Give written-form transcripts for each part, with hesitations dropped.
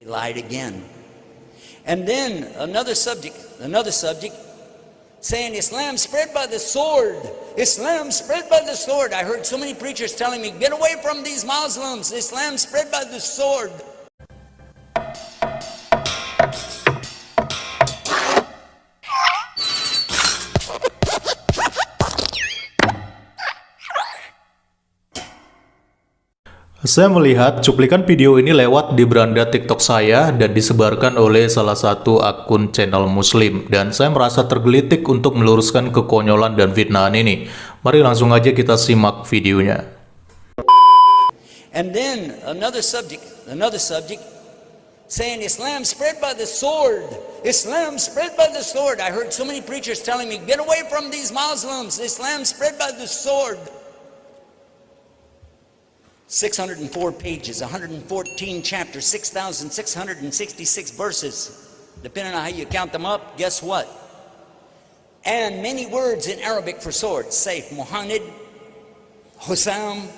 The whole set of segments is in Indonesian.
Lied again. And then another subject, saying Islam spread by the sword. Islam spread by the sword. I heard so many preachers telling me, get away from these Muslims. Islam spread by the sword. Saya melihat cuplikan video ini lewat di beranda TikTok saya dan disebarkan oleh salah satu akun channel Muslim, dan saya merasa tergelitik untuk meluruskan kekonyolan dan fitnahan ini. Mari langsung aja kita simak videonya. And then another subject, saying Islam spread by the sword. Islam spread by the sword. I heard so many preachers telling me, get away from these Muslims. Islam spread by the sword. 604 pages, 114 chapters, 6,666 verses. Depending on how you count them up, guess what? And many words in Arabic for sword. Saif, Muhannad, Hussam,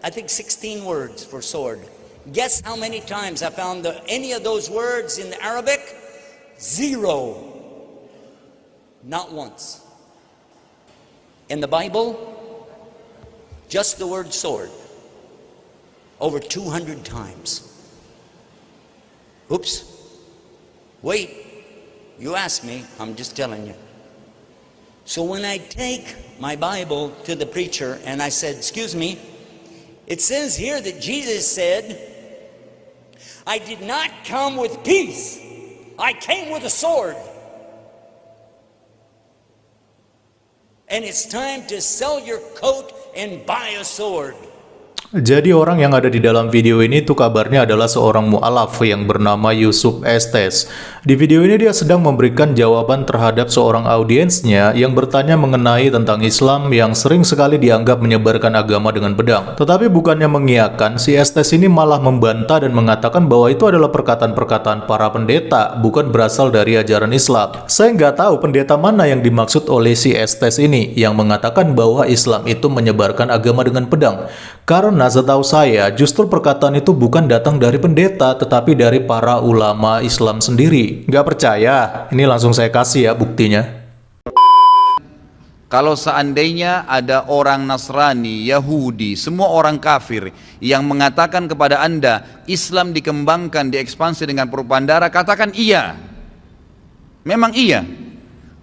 I think 16 words for sword. Guess how many times I found any of those words in the Arabic? 0. Not once. In the Bible, just the word sword. Over 200 times. Oops. Wait. You asked me, I'm just telling you. So when I take my Bible to the preacher and I said, excuse me, it says here that Jesus said, I did not come with peace. I came with a sword. And it's time to sell your coat and buy a sword. Jadi orang yang ada di dalam video ini tuh kabarnya adalah seorang mu'alaf yang bernama Yusuf Estes. Di video ini dia sedang memberikan jawaban terhadap seorang audiensnya yang bertanya mengenai tentang Islam yang sering sekali dianggap menyebarkan agama dengan pedang. Tetapi bukannya mengiyakan, si Estes ini malah membantah dan mengatakan bahwa itu adalah perkataan-perkataan para pendeta, bukan berasal dari ajaran Islam. Saya nggak tahu pendeta mana yang dimaksud oleh si Estes ini yang mengatakan bahwa Islam itu menyebarkan agama dengan pedang. Karena setahu saya, justru perkataan itu bukan datang dari pendeta, tetapi dari para ulama Islam sendiri. Nggak percaya? Ini langsung saya kasih ya buktinya. Kalau seandainya ada orang Nasrani, Yahudi, semua orang kafir yang mengatakan kepada Anda, Islam dikembangkan, diekspansi dengan propaganda, katakan iya. Memang iya.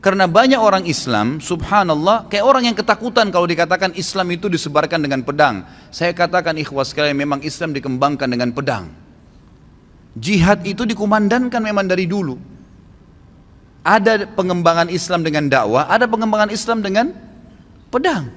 Karena banyak orang Islam, subhanallah, kayak orang yang ketakutan kalau dikatakan Islam itu disebarkan dengan pedang. Saya katakan ikhwas sekalian, memang Islam dikembangkan dengan pedang. Jihad itu dikumandangkan memang dari dulu. Ada pengembangan Islam dengan dakwah, ada pengembangan Islam dengan pedang.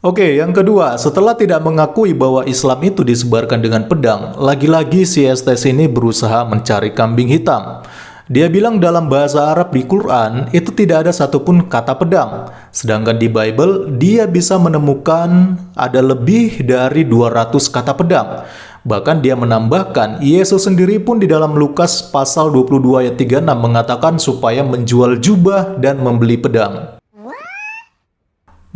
Oke, yang kedua, setelah tidak mengakui bahwa Islam itu disebarkan dengan pedang, lagi-lagi si Estes ini berusaha mencari kambing hitam. Dia bilang dalam bahasa Arab di Quran itu tidak ada satupun kata pedang. Sedangkan di Bible dia bisa menemukan ada lebih dari 200 kata pedang. Bahkan dia menambahkan, Yesus sendiri pun di dalam Lukas pasal 22 ayat 36 mengatakan supaya menjual jubah dan membeli pedang.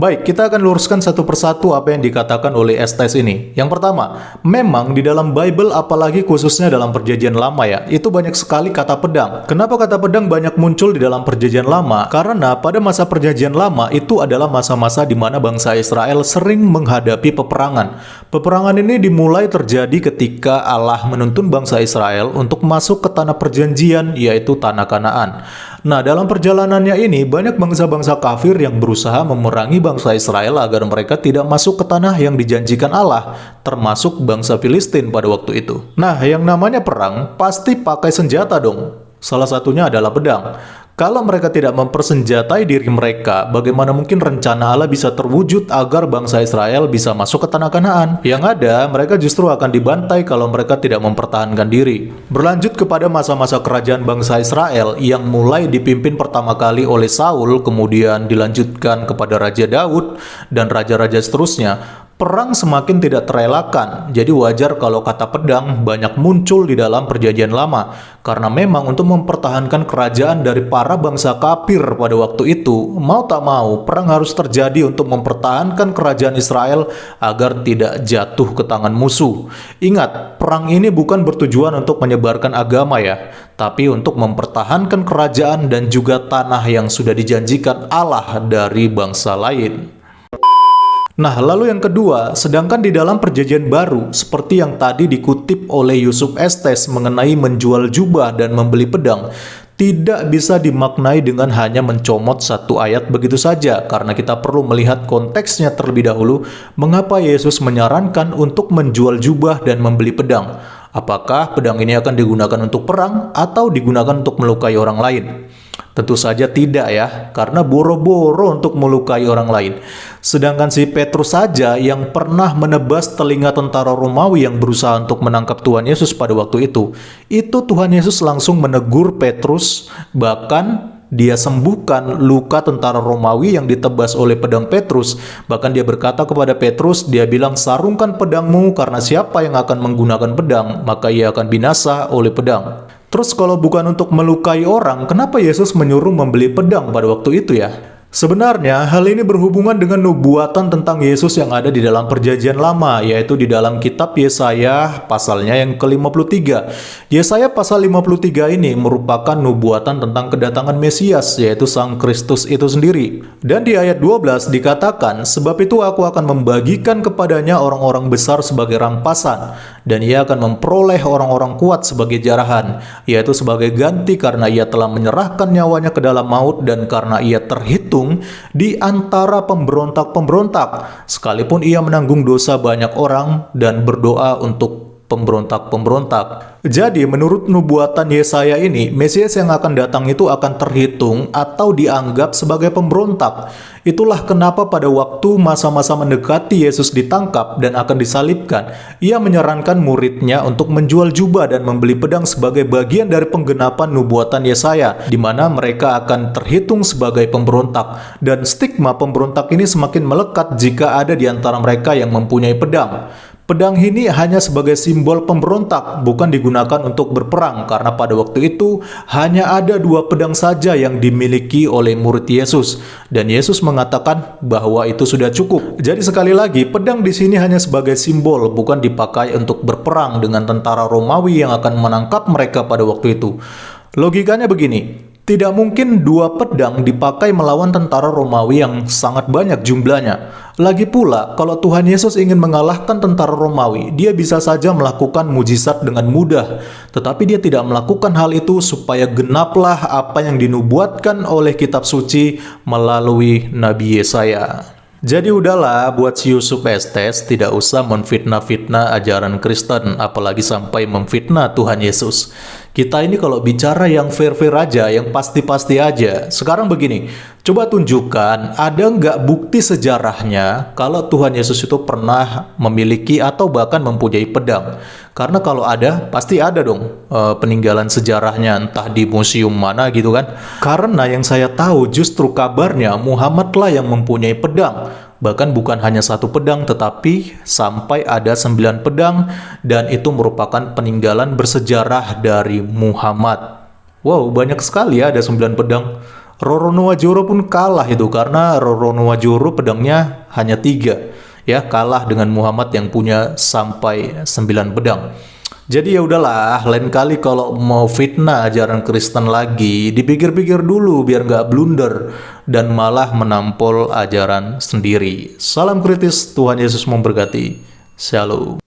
Baik, kita akan luruskan satu persatu apa yang dikatakan oleh Estes ini. Yang pertama, memang di dalam Bible, apalagi khususnya dalam Perjanjian Lama ya, itu banyak sekali kata pedang. Kenapa kata pedang banyak muncul di dalam Perjanjian Lama? Karena pada masa Perjanjian Lama itu adalah masa-masa di mana bangsa Israel sering menghadapi peperangan. Peperangan ini dimulai terjadi ketika Allah menuntun bangsa Israel untuk masuk ke tanah perjanjian, yaitu tanah Kanaan. Nah, dalam perjalanannya ini, banyak bangsa-bangsa kafir yang berusaha memerangi bangsa Israel agar mereka tidak masuk ke tanah yang dijanjikan Allah, termasuk bangsa Filistin pada waktu itu. Nah, yang namanya perang pasti pakai senjata dong. Salah satunya adalah pedang. Kalau mereka tidak mempersenjatai diri mereka, bagaimana mungkin rencana Allah bisa terwujud agar bangsa Israel bisa masuk ke tanah Kanaan? Yang ada, mereka justru akan dibantai kalau mereka tidak mempertahankan diri. Berlanjut kepada masa-masa kerajaan bangsa Israel yang mulai dipimpin pertama kali oleh Saul, kemudian dilanjutkan kepada Raja Daud dan raja-raja seterusnya. perang semakin tidak terelakkan. Jadi wajar kalau kata pedang banyak muncul di dalam Perjanjian Lama, karena memang untuk mempertahankan kerajaan dari para bangsa kafir pada waktu itu, mau tak mau perang harus terjadi untuk mempertahankan kerajaan Israel agar tidak jatuh ke tangan musuh. Ingat, perang ini bukan bertujuan untuk menyebarkan agama ya, tapi untuk mempertahankan kerajaan dan juga tanah yang sudah dijanjikan Allah dari bangsa lain. Nah, lalu yang kedua, sedangkan di dalam Perjanjian Baru, seperti yang tadi dikutip oleh Yusuf Estes mengenai menjual jubah dan membeli pedang, tidak bisa dimaknai dengan hanya mencomot satu ayat begitu saja, karena kita perlu melihat konteksnya terlebih dahulu, mengapa Yesus menyarankan untuk menjual jubah dan membeli pedang. Apakah pedang ini akan digunakan untuk perang atau digunakan untuk melukai orang lain? Tentu saja tidak ya, karena boro-boro untuk melukai orang lain. Sedangkan si Petrus saja yang pernah menebas telinga tentara Romawi yang berusaha untuk menangkap Tuhan Yesus pada waktu itu Tuhan Yesus langsung menegur Petrus, bahkan dia sembuhkan luka tentara Romawi yang ditebas oleh pedang Petrus. Bahkan dia berkata kepada Petrus, dia bilang, sarungkan pedangmu, karena siapa yang akan menggunakan pedang, maka ia akan binasa oleh pedang. Terus kalau bukan untuk melukai orang, kenapa Yesus menyuruh membeli pedang pada waktu itu ya? Sebenarnya hal ini berhubungan dengan nubuatan tentang Yesus yang ada di dalam Perjanjian Lama, yaitu di dalam kitab Yesaya pasalnya yang ke-53. Yesaya pasal 53 ini merupakan nubuatan tentang kedatangan Mesias, yaitu Sang Kristus itu sendiri. Dan di ayat 12 dikatakan, sebab itu aku akan membagikan kepadanya orang-orang besar sebagai rampasan, dan ia akan memperoleh orang-orang kuat sebagai jarahan, yaitu sebagai ganti karena ia telah menyerahkan nyawanya ke dalam maut dan karena ia terhitung di antara pemberontak-pemberontak, sekalipun ia menanggung dosa banyak orang dan berdoa untuk pemberontak-pemberontak. Jadi menurut nubuatan Yesaya ini, Mesias yang akan datang itu akan terhitung atau dianggap sebagai pemberontak. Itulah kenapa pada waktu masa-masa mendekati Yesus ditangkap dan akan disalibkan, ia menyarankan muridnya untuk menjual jubah dan membeli pedang sebagai bagian dari penggenapan nubuatan Yesaya, di mana mereka akan terhitung sebagai pemberontak. Dan stigma pemberontak ini semakin melekat jika ada di antara mereka yang mempunyai pedang. Pedang ini hanya sebagai simbol pemberontak, bukan digunakan untuk berperang, karena pada waktu itu hanya ada 2 pedang saja yang dimiliki oleh murid Yesus, dan Yesus mengatakan bahwa itu sudah cukup. Jadi sekali lagi, pedang di sini hanya sebagai simbol, bukan dipakai untuk berperang dengan tentara Romawi yang akan menangkap mereka pada waktu itu. Logikanya begini, tidak mungkin 2 pedang dipakai melawan tentara Romawi yang sangat banyak jumlahnya. Lagi pula, kalau Tuhan Yesus ingin mengalahkan tentara Romawi, dia bisa saja melakukan mujizat dengan mudah. Tetapi dia tidak melakukan hal itu supaya genaplah apa yang dinubuatkan oleh kitab suci melalui Nabi Yesaya. Jadi udahlah buat si Yusuf Estes, tidak usah menfitnah-fitnah ajaran Kristen, apalagi sampai memfitnah Tuhan Yesus. Kita ini kalau bicara yang fair-fair aja, yang pasti-pasti aja. Sekarang begini, coba tunjukkan ada nggak bukti sejarahnya kalau Tuhan Yesus itu pernah memiliki atau bahkan mempunyai pedang. Karena kalau ada, pasti ada dong peninggalan sejarahnya, entah di museum mana gitu kan. Karena yang saya tahu justru kabarnya Muhammadlah yang mempunyai pedang. Bahkan bukan hanya 1 pedang, tetapi sampai ada 9 pedang, dan itu merupakan peninggalan bersejarah dari Muhammad. Wow, banyak sekali ya, ada 9 pedang. Roro Nuwajoro pun kalah itu, karena Roro Nuwajoro pedangnya hanya 3. Ya, kalah dengan Muhammad yang punya sampai 9 pedang. Jadi ya udahlah, lain kali kalau mau fitnah ajaran Kristen lagi, dipikir-pikir dulu biar nggak blunder dan malah menampol ajaran sendiri. Salam kritis, Tuhan Yesus memberkati. Shalom.